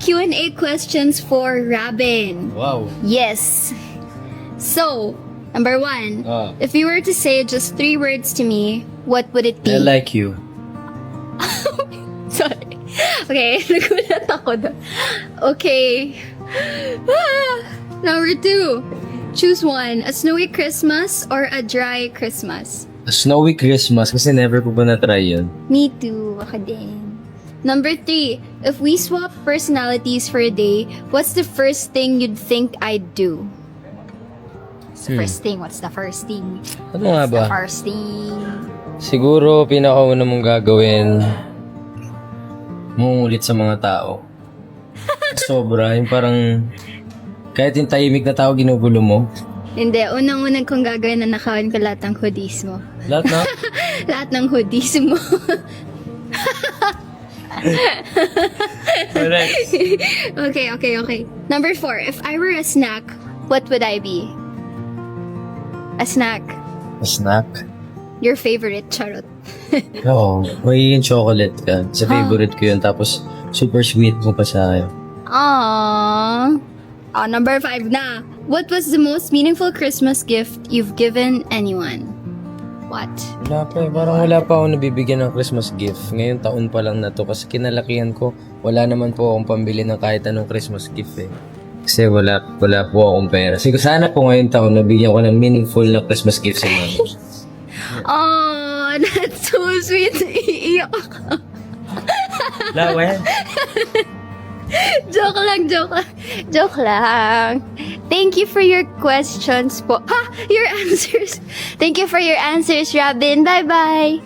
Q&A questions for Robin. Wow. Yes. So, number 1. Ah. If you were to say just 3 words to me, what would it be? I like you. Sorry. Okay, nagulat ako doon. Okay. Number 2. Choose one. A snowy Christmas or a dry Christmas? A snowy Christmas kasi never ko pa na-try yun. Me too. Ako din. Number 3. If we swap personalities for a day, what's the first thing you'd think I'd do? What's the first thing? What's the first thing? Ano nga ba? The first thing. Siguro, pinakauna mong gagawin, mungulit sa mga tao. Sobra, yung parang, kahit yung tahimik na tao, ginugulo mo. Hindi. Unang-unang kong gagawin na nakawin ko lahat ng hoodies mo. Lahat na? Lahat ng hoodies mo. Correct. Okay. Number 4. If I were a snack, what would I be? A snack. A snack? Your favorite, charot. Oo, magiging chocolate ka. Sa favorite ko yun, tapos super sweet mo pa sa akin. Aww. Oh, number 5 na. What was the most meaningful Christmas gift you've given anyone? What? Wala pa eh. Parang wala pa ako nabibigyan ng Christmas gift. Ngayon taon pa lang na to kasi kinalakihan ko, wala naman po akong pambili ng kahit anong Christmas gift eh. Kasi wala po akong pera. Siguro sana po ngayon taon nabigyan ko ng meaningful na Christmas gift sa mami. Oh, that's so sweet. Iiyak ako. Lawa yan. Joke lang. Thank you for your questions po. Your answers. Thank you for your answers, Robin. Bye-bye.